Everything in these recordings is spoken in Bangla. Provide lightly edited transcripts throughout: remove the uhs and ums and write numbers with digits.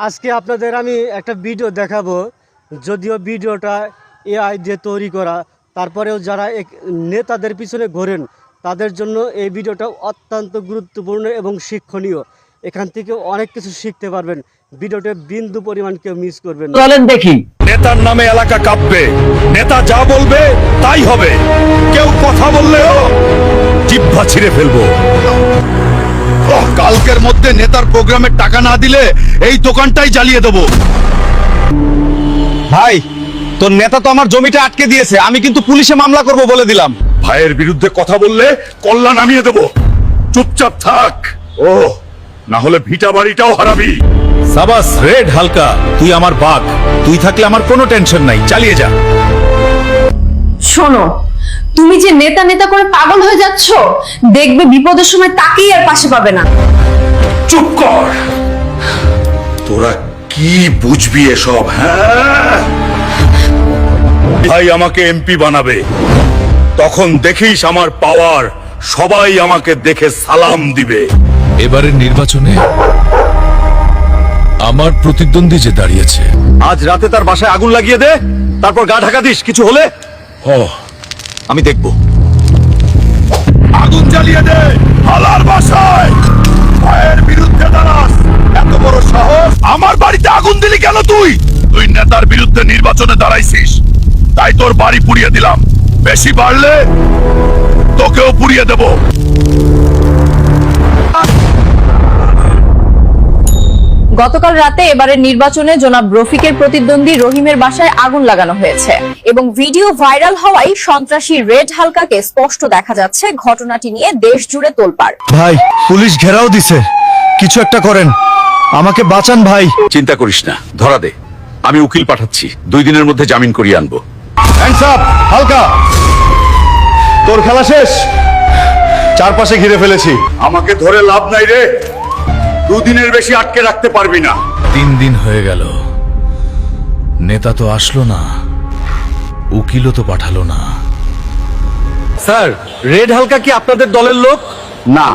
আজকে আপনাদের আমি একটা ভিডিও দেখাবো, যদিও ভিডিওটা এআই দিয়ে তৈরি করা, তারপরেও যারা নেতাদের পিছনে ঘোরেন তাদের জন্য এই ভিডিওটা অত্যন্ত গুরুত্বপূর্ণ এবং শিক্ষণীয়। এখান থেকে অনেক কিছু শিখতে পারবেন। ভিডিওটা বিন্দু পরিমাণ কেউ মিস করবেন না। চলেন দেখি। নেতার নামে এলাকা কাঁপবে, নেতা যা বলবে তাই হবে। কেউ কথা বললেও জিহ্বা ছিঁড়ে ফেলবো। কালকের মধ্যে নেতার প্রোগ্রামের টাকা না দিলে এই দোকানটাই জ্বালিয়ে দেবো। ভাই, তোর নেতা তো আমার জমিটা আটকে দিয়েছে, আমি কিন্তু পুলিশে মামলা করব বলে দিলাম। ভাইয়ের বিরুদ্ধে কথা বললে কল্লা নামিয়ে দেবো। চুপচাপ থাক। ও না হলে ভিটা বাড়িটাও হারাবি। সাবাস রেড হালকা, তুই আমার বাঘ। তুই থাকলে আমার কোনো টেনশন নাই, চালিয়ে যা। শোনো, তুমি যে নেতা নেতা করে পাগল হয়ে যাচ্ছ, দেখবে বিপদের সময় তাকেই আর পাশে পাবে না। চুপ কর। তোরা কি বুঝবি এসব? হ্যাঁ, ভাই আমাকে এমপি বানাবে, তখন দেখিস আমার পাওয়ার। সবাই আমাকে দেখে সালাম দিবে। এবারের নির্বাচনে আমার প্রতিদ্বন্দ্বী যে দাঁড়িয়েছে, আজ রাতে তার বাসায় আগুন লাগিয়ে দে, তারপর গা ঢাকা দিস। কিছু হলে আমি দেখব। আগুন জ্বালিয়ে দে হালার বাসায়। ভাইয়ের বিরুদ্ধে দাঁড়াস, এত বড় সাহস! আমার বাড়িতে আগুন দিলি কেন তুই? তুই নেতার বিরুদ্ধে নির্বাচনে দাঁড়াইছিস, তাই তোর বাড়ি পুড়িয়ে দিলাম। বেশি বাড়লে তোকেও পুড়িয়ে দেব। গতকাল রাতে এবারের নির্বাচনে জনাব রফিকের প্রতিদ্বন্দ্বী রহিমের বাসায় আগুন লাগানো হয়েছে এবং ভিডিও ভাইরাল হওয়ায় সন্ত্রাসী রেড হালকাকে স্পষ্ট দেখা যাচ্ছে। ঘটনাটি নিয়ে দেশ জুড়ে তোলপাড়। ভাই, পুলিশ ঘেরাও দিছে, কিছু একটা করেন, আমাকে বাঁচান ভাই। চিন্তা করিস না, ধরা দে। আমি উকিল পাঠাচ্ছি, 2 দিনের মধ্যে জামিন করিয়ে আনবো। হ্যান্ডস আপ হালকা, তোর খেলা শেষ। চারপাশে ঘিরে ফেলেছি। আমাকে ধরে লাভ নাই রে, 2 দিনের বেশি আটকে রাখতে পারবি না। 3 দিন হয়ে গেল, নেতা তো আসলো না, উকিলও তো পাঠালো না। স্যার, রেড হালকা কি আপনাদের দলের লোক? না,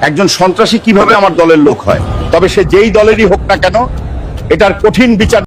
একজন সন্ত্রাসী কিভাবে আমার দলের লোক হয়? তবে সে যেই দলেরই হোক না কেন, এটার কঠিন বিচার